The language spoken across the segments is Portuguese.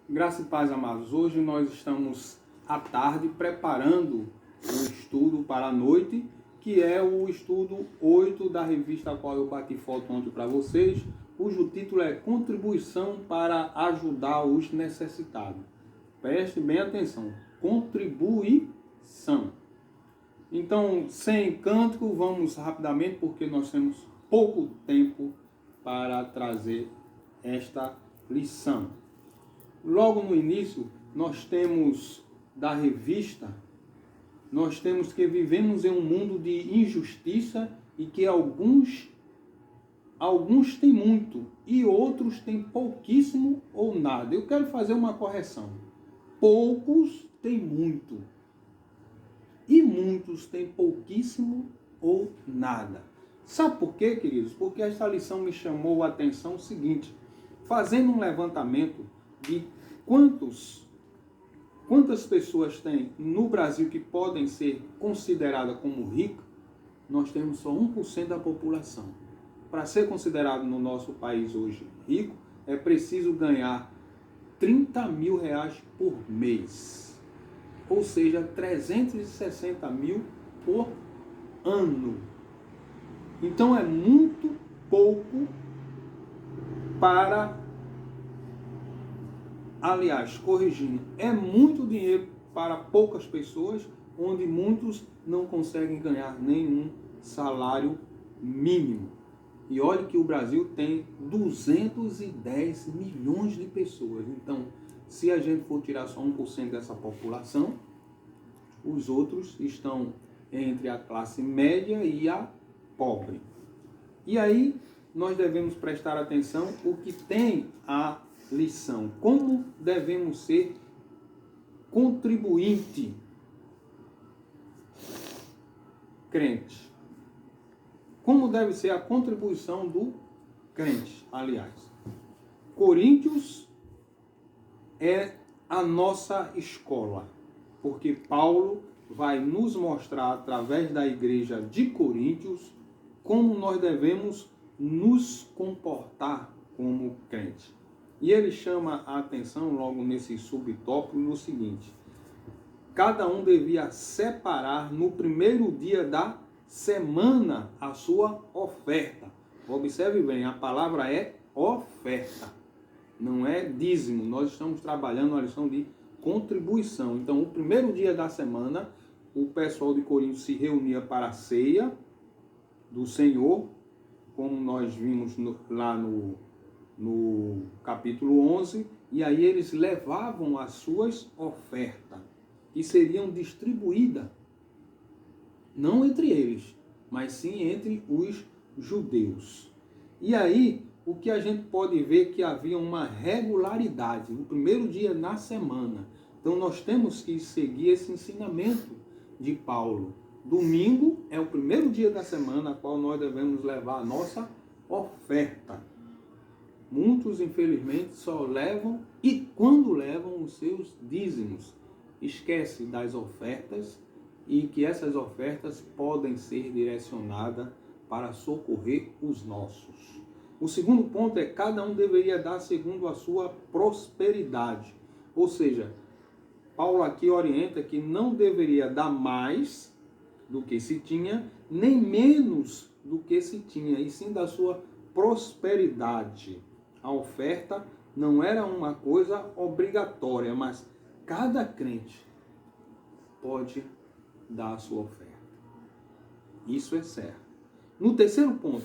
Graça e paz, amados. Hoje nós estamos à tarde preparando o estudo para a noite, que é o estudo 8 da revista a qual eu bati foto ontem para vocês, cujo título é Contribuição para ajudar os necessitados. Preste bem atenção, contribuição. Então, sem cântico, vamos rapidamente, porque nós temos pouco tempo para trazer esta lição. Logo no início, nós temos da revista, nós temos que vivemos em um mundo de injustiça e que alguns têm muito e outros têm pouquíssimo ou nada. Eu quero fazer uma correção. Poucos têm muito e muitos têm pouquíssimo ou nada. Sabe por quê, queridos? Porque esta lição me chamou a atenção o seguinte: fazendo um levantamento de quantas pessoas tem no Brasil que podem ser consideradas como ricas, nós temos só 1% da população. Para ser considerado no nosso país hoje rico, é preciso ganhar 30 mil reais por mês, ou seja, 360 mil por ano. Então é muito pouco corrigindo, é muito dinheiro para poucas pessoas, onde muitos não conseguem ganhar nenhum salário mínimo. E olha que o Brasil tem 210 milhões de pessoas. Então, se a gente for tirar só 1% dessa população, os outros estão entre a classe média e a pobre. E aí, nós devemos prestar atenção o que tem a lição. Como devemos ser contribuinte crente? Como deve ser a contribuição do crente? Aliás, Coríntios é a nossa escola, porque Paulo vai nos mostrar através da igreja de Coríntios como nós devemos nos comportar como crente. E ele chama a atenção logo nesse subtópico no seguinte: cada um devia separar no primeiro dia da semana a sua oferta. Observe bem, a palavra é oferta, não é dízimo. Nós estamos trabalhando uma lição de contribuição. Então, o primeiro dia da semana, o pessoal de Corinto se reunia para a ceia do Senhor, como nós vimos lá no capítulo 11, e aí eles levavam as suas ofertas, que seriam distribuídas, não entre eles, mas sim entre os judeus. E aí, o que a gente pode ver que havia uma regularidade, no primeiro dia na semana. Então, nós temos que seguir esse ensinamento de Paulo. Domingo é o primeiro dia da semana a qual nós devemos levar a nossa oferta. Muitos, infelizmente, só levam, e quando levam, os seus dízimos, esquece das ofertas, e que essas ofertas podem ser direcionadas para socorrer os nossos. O segundo ponto é: cada um deveria dar segundo a sua prosperidade. Ou seja, Paulo aqui orienta que não deveria dar mais do que se tinha, nem menos do que se tinha, e sim da sua prosperidade. A oferta não era uma coisa obrigatória, mas cada crente pode dar a sua oferta. Isso é certo. No terceiro ponto,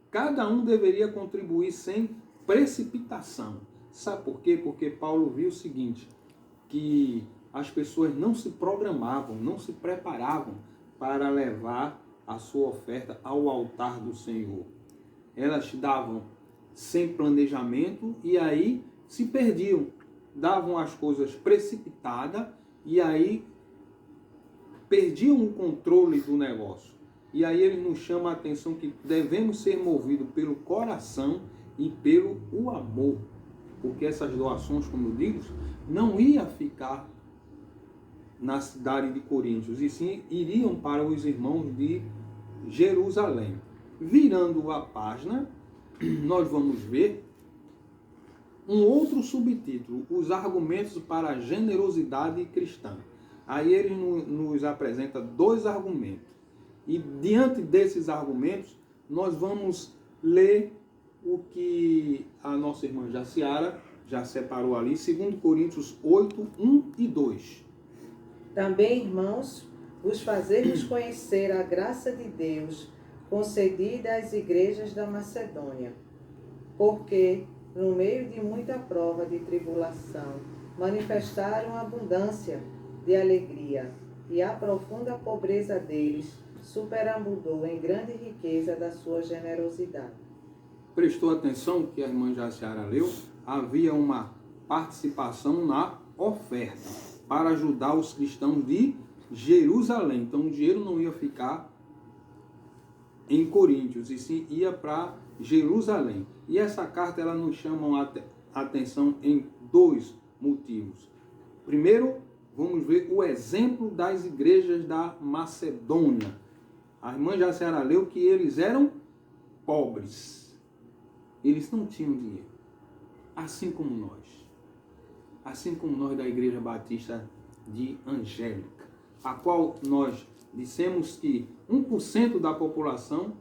cada um deveria contribuir sem precipitação. Sabe por quê? Porque Paulo viu o seguinte, que as pessoas não se programavam, não se preparavam para levar a sua oferta ao altar do Senhor. Elas davam sem planejamento e aí se perdiam. Davam as coisas precipitadas e aí perdiam o controle do negócio. E aí ele nos chama a atenção que devemos ser movidos pelo coração e pelo o amor. Porque essas doações, como eu digo, não iam ficar na cidade de Coríntios, e sim iriam para os irmãos de Jerusalém. Virando a página, nós vamos ver um outro subtítulo, os argumentos para a generosidade cristã. Aí ele nos apresenta 2 argumentos. E diante desses argumentos, nós vamos ler o que a nossa irmã Jaciara já separou ali, 2 Coríntios 8, 1 e 2. Também, irmãos, vos fazermos conhecer a graça de Deus concedida às igrejas da Macedônia, porque, no meio de muita prova de tribulação, manifestaram abundância de alegria, e a profunda pobreza deles superabundou em grande riqueza da sua generosidade. Prestou atenção que a irmã Jaciara leu? Havia uma participação na oferta para ajudar os cristãos de Jerusalém. Então o dinheiro não ia ficar em Coríntios, e sim ia para Jerusalém. E essa carta ela nos chama a atenção em 2 motivos. Primeiro, vamos ver o exemplo das igrejas da Macedônia. A irmã Jaciara leu que eles eram pobres. Eles não tinham dinheiro. Assim como nós. Assim como nós da Igreja Batista de Angélica, a qual nós dissemos que 1% da população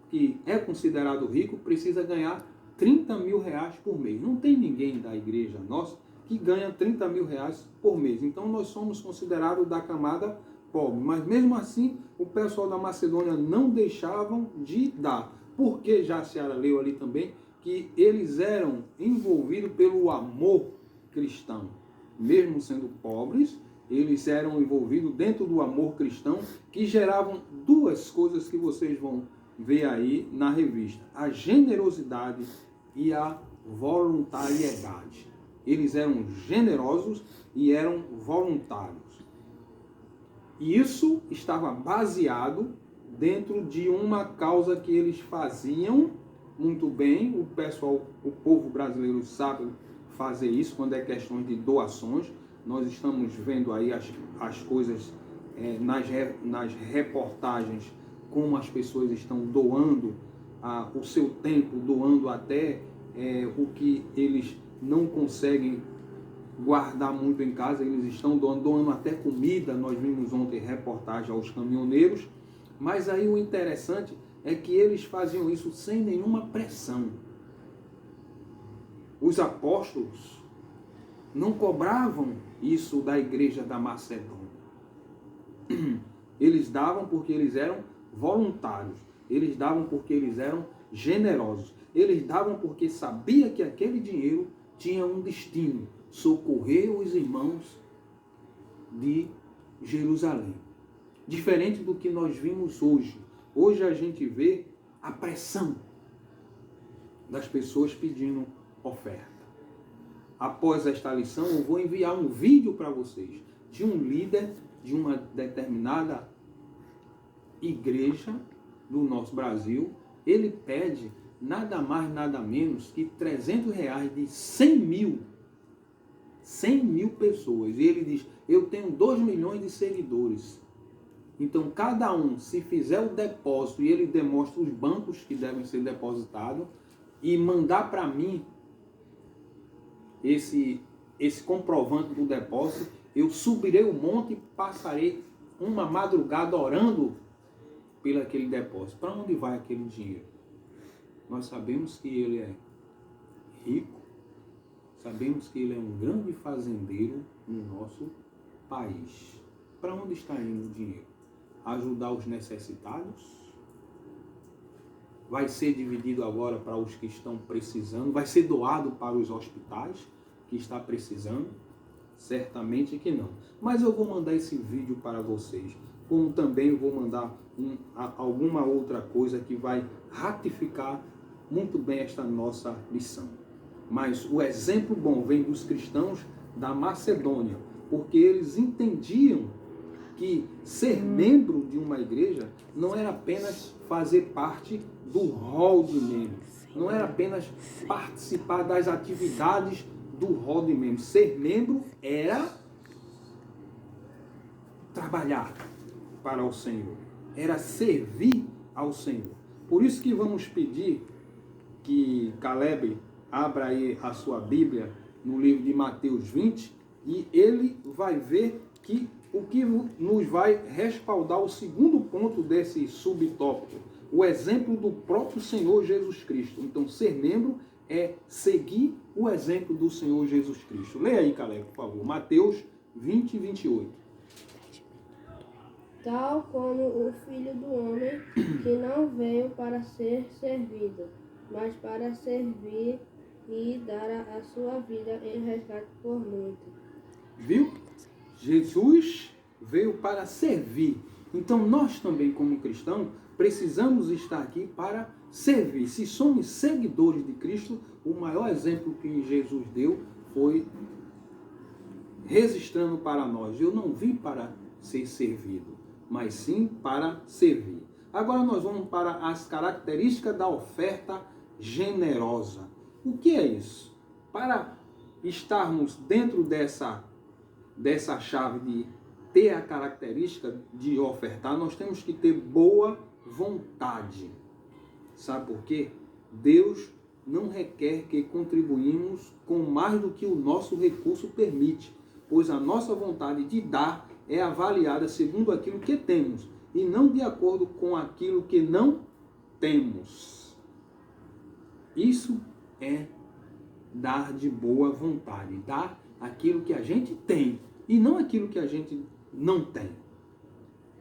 que é considerado rico precisa ganhar 30 mil reais por mês. Não tem ninguém da igreja nossa que ganha 30 mil reais por mês. Então nós somos considerados da camada pobre. Mas mesmo assim, o pessoal da Macedônia não deixavam de dar. Porque já a senhora leu ali também que eles eram envolvidos pelo amor cristão. Mesmo sendo pobres, eles eram envolvidos dentro do amor cristão, que geravam 2 coisas que vocês vão ver aí na revista: a generosidade e a voluntariedade. Eles eram generosos e eram voluntários. E isso estava baseado dentro de uma causa que eles faziam muito bem. O pessoal, o povo brasileiro sabe fazer isso quando é questão de doações. Nós estamos vendo aí as coisas nas reportagens, como as pessoas estão doando o seu tempo, doando até o que eles não conseguem guardar muito em casa, eles estão doando até comida. Nós vimos ontem reportagem aos caminhoneiros. Mas aí o interessante é que eles faziam isso sem nenhuma pressão. Os apóstolos não cobravam isso da igreja da Macedônia. Eles davam porque eles eram voluntários. Eles davam porque eles eram generosos. Eles davam porque sabia que aquele dinheiro tinha um destino: socorrer os irmãos de Jerusalém. Diferente do que nós vimos hoje. Hoje a gente vê a pressão das pessoas pedindo oferta. Após esta lição, eu vou enviar um vídeo para vocês de um líder de uma determinada igreja do nosso Brasil. Ele pede nada mais, nada menos que R$300 de 100 mil pessoas. E ele diz: eu tenho 2 milhões de seguidores. Então, cada um, se fizer o depósito, e ele demonstra os bancos que devem ser depositados, e mandar para mim esse comprovante do depósito, eu subirei o monte e passarei uma madrugada orando pelo aquele depósito. Para onde vai aquele dinheiro? Nós sabemos que ele é rico, sabemos que ele é um grande fazendeiro no nosso país. Para onde está indo o dinheiro? Ajudar os necessitados? Vai ser dividido agora para os que estão precisando? Vai ser doado para os hospitais que está precisando? Certamente que não. Mas eu vou mandar esse vídeo para vocês, como também vou mandar alguma outra coisa que vai ratificar muito bem esta nossa lição. Mas o exemplo bom vem dos cristãos da Macedônia, porque eles entendiam que ser membro de uma igreja não era apenas fazer parte do hall de membros, não era apenas participar das atividades do hall de membros. Ser membro era trabalhar para o Senhor, era servir ao Senhor. Por isso que vamos pedir que Caleb abra aí a sua Bíblia no livro de Mateus 20 e ele vai ver que o que nos vai respaldar o segundo ponto desse subtópico, o exemplo do próprio Senhor Jesus Cristo. Então, ser membro é seguir o exemplo do Senhor Jesus Cristo. Leia aí, Caleb, por favor. Mateus 20 e 28. Tal como o Filho do Homem, que não veio para ser servido, mas para servir e dar a sua vida em resgate por muito. Viu? Jesus veio para servir. Então nós também, como cristãos, precisamos estar aqui para servir. Se somos seguidores de Cristo, o maior exemplo que Jesus deu foi registrando para nós: eu não vim para ser servido, mas sim para servir. Agora nós vamos para as características da oferta generosa. O que é isso? Para estarmos dentro dessa chave de ter a característica de ofertar, nós temos que ter boa vontade. Sabe por quê? Deus não requer que contribuímos com mais do que o nosso recurso permite, pois a nossa vontade de dar é avaliada segundo aquilo que temos e não de acordo com aquilo que não temos. Isso é dar de boa vontade, dar aquilo que a gente tem e não aquilo que a gente não tem.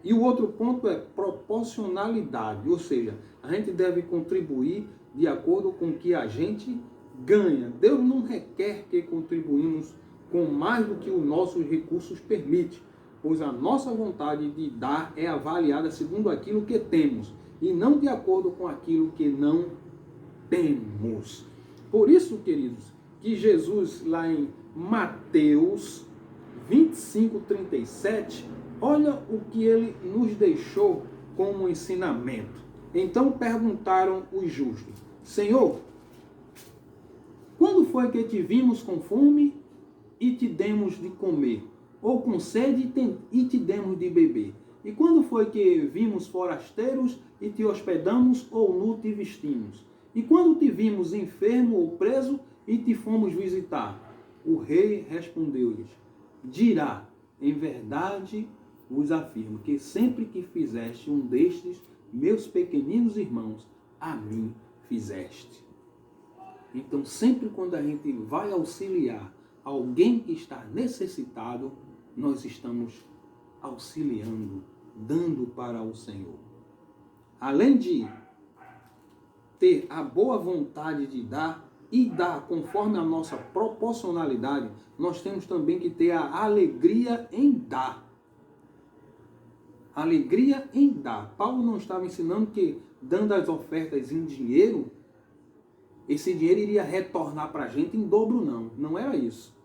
E o outro ponto é proporcionalidade, ou seja, a gente deve contribuir de acordo com o que a gente ganha. Deus não requer que contribuímos com mais do que os nossos recursos permitem, pois a nossa vontade de dar é avaliada segundo aquilo que temos e não de acordo com aquilo que não temos. Por isso, queridos, que Jesus lá em Mateus 25:37, olha o que ele nos deixou como ensinamento. Então perguntaram os justos: Senhor, quando foi que te vimos com fome e te demos de comer? Ou com sede e te demos de beber? E quando foi que vimos forasteiros e te hospedamos ou nu te vestimos? E quando te vimos enfermo ou preso e te fomos visitar? O rei respondeu-lhes: dirá, em verdade vos afirmo, que sempre que fizeste um destes meus pequeninos irmãos, a mim fizeste. Então, sempre quando a gente vai auxiliar alguém que está necessitado, nós estamos auxiliando, dando para o Senhor. Além de ter a boa vontade de dar e dar conforme a nossa proporcionalidade, nós temos também que ter a alegria em dar. Alegria em dar. Paulo não estava ensinando que dando as ofertas em dinheiro, esse dinheiro iria retornar para a gente em dobro, não. Não era isso.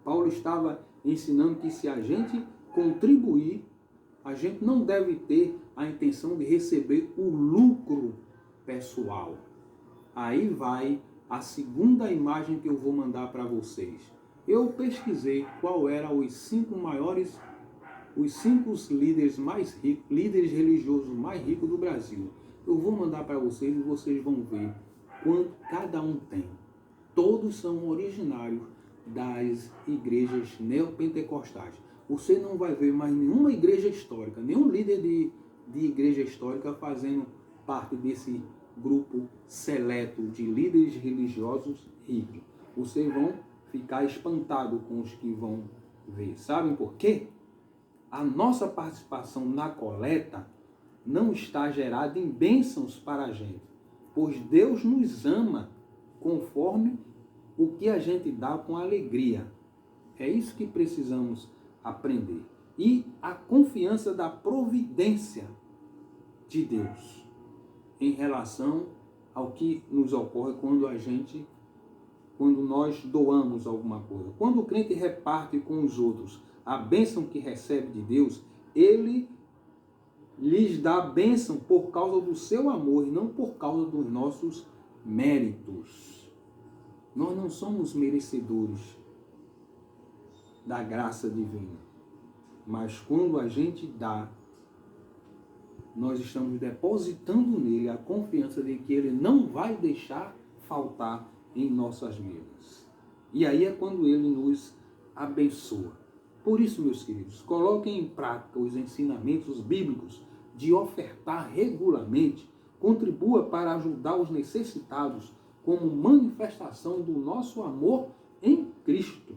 Paulo estava ensinando que se a gente contribuir, a gente não deve ter a intenção de receber o lucro pessoal. Aí vai a segunda imagem que eu vou mandar para vocês. Eu pesquisei qual eram os 5 líderes mais ricos, líderes religiosos mais ricos do Brasil. Eu vou mandar para vocês e vocês vão ver quanto cada um tem. Todos são originários das igrejas neopentecostais. Você não vai ver mais nenhuma igreja histórica, nenhum líder de igreja histórica fazendo parte desse grupo seleto de líderes religiosos ricos. Vocês vão ficar espantados com os que vão ver. Sabem por quê? A nossa participação na coleta não está gerada em bênçãos para a gente, pois Deus nos ama conforme o que a gente dá com alegria. É isso que precisamos aprender. E a confiança da providência de Deus em relação ao que nos ocorre quando nós doamos alguma coisa. Quando o crente reparte com os outros a bênção que recebe de Deus, ele lhes dá a bênção por causa do seu amor e não por causa dos nossos méritos. Nós não somos merecedores da graça divina, mas quando a gente dá, nós estamos depositando nele a confiança de que ele não vai deixar faltar em nossas vidas. E aí é quando Ele nos abençoa. Por isso, meus queridos, coloquem em prática os ensinamentos bíblicos de ofertar regularmente, contribua para ajudar os necessitados como manifestação do nosso amor em Cristo.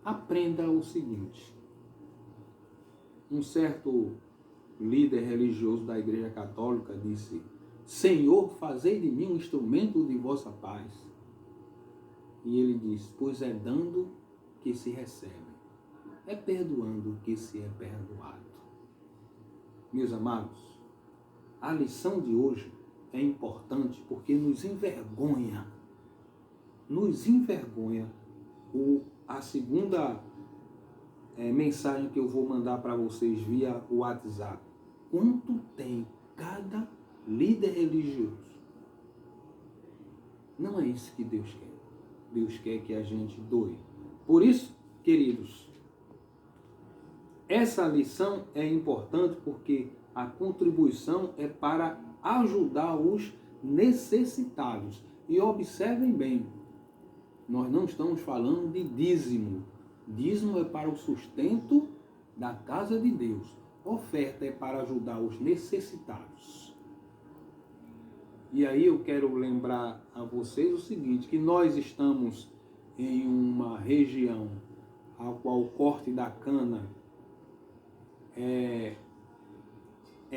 Aprenda o seguinte: um certo líder religioso da Igreja Católica disse: Senhor, fazei de mim um instrumento de vossa paz. E ele diz: pois é dando que se recebe, é perdoando que se é perdoado. Meus amados, a lição de hoje é importante porque nos envergonha a segunda mensagem que eu vou mandar para vocês via WhatsApp. Quanto tem cada líder religioso? Não é isso que Deus quer. Deus quer que a gente doe. Por isso, queridos, essa lição é importante porque a contribuição é para ajudar os necessitados. E observem bem, nós não estamos falando de dízimo. Dízimo é para o sustento da casa de Deus. Oferta é para ajudar os necessitados. E aí eu quero lembrar a vocês o seguinte, que nós estamos em uma região a qual o corte da cana é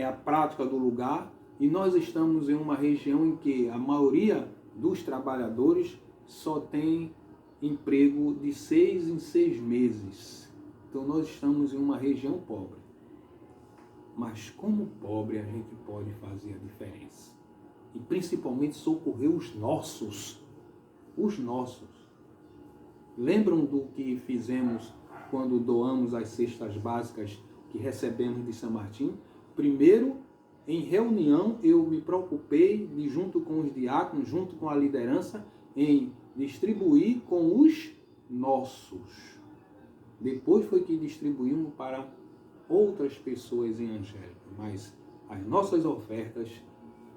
a prática do lugar, e nós estamos em uma região em que a maioria dos trabalhadores só tem emprego de 6 em 6 meses. Então nós estamos em uma região pobre. Mas como pobre a gente pode fazer a diferença? E principalmente socorrer os nossos. Os nossos. Lembram do que fizemos quando doamos as cestas básicas que recebemos de São Martim? Primeiro, em reunião, eu me preocupei de, junto com os diáconos, junto com a liderança, em distribuir com os nossos. Depois foi que distribuímos para outras pessoas em Angélica. Mas as nossas ofertas,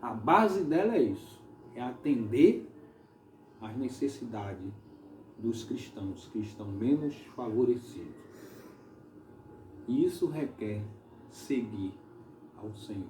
a base dela é isso. É atender às necessidades dos cristãos que estão menos favorecidos. E isso requer seguir ao Senhor.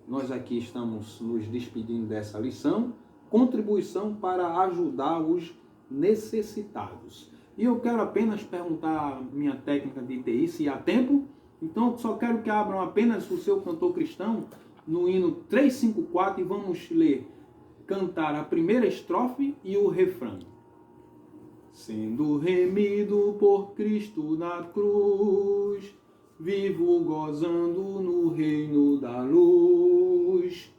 Nós aqui estamos nos despedindo dessa lição, contribuição para ajudar os necessitados. E eu quero apenas perguntar a minha técnica de TI se há tempo. Então, só quero que abram apenas o seu cantor cristão no hino 354 e vamos ler, cantar a primeira estrofe e o refrão. Sendo remido por Cristo na cruz, vivo gozando no reino da luz,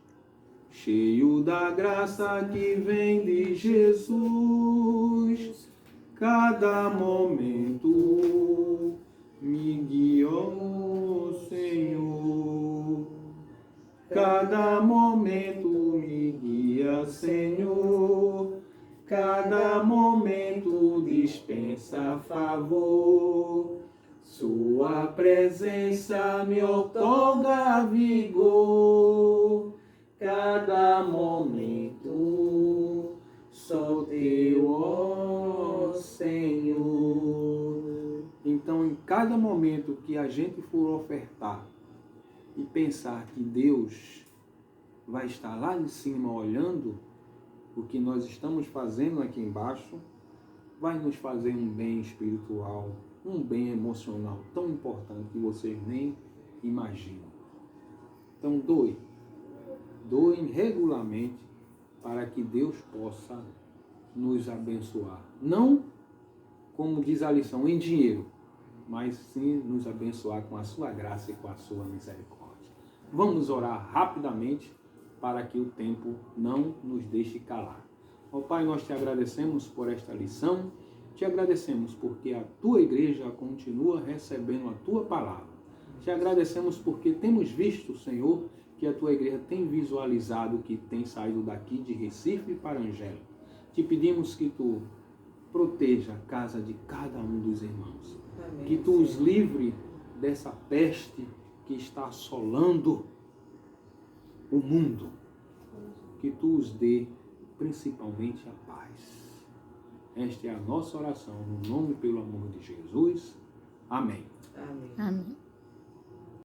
cheio da graça que vem de Jesus. Cada momento me guiou, Senhor. Cada momento me guia, Senhor. Cada momento dispensa favor. Sua presença me outorga vigor. Cada momento só teu, ó Senhor. Então, em cada momento que a gente for ofertar e pensar que Deus vai estar lá em cima olhando o que nós estamos fazendo aqui embaixo, vai nos fazer um bem espiritual, um bem emocional tão importante que vocês nem imaginam. Então doem regularmente para que Deus possa nos abençoar. Não, como diz a lição, em dinheiro, mas sim nos abençoar com a sua graça e com a sua misericórdia. Vamos orar rapidamente para que o tempo não nos deixe calar. Ó Pai, nós te agradecemos por esta lição, te agradecemos porque a tua igreja continua recebendo a tua palavra. Te agradecemos porque temos visto, Senhor, que a tua igreja tem visualizado que tem saído daqui de Recife para Angélica. Te pedimos que tu proteja a casa de cada um dos irmãos. Amém. Que tu os livre dessa peste que está assolando o mundo. Que tu os dê principalmente a paz. Esta é a nossa oração, no nome e pelo amor de Jesus. Amém. Amém. Amém.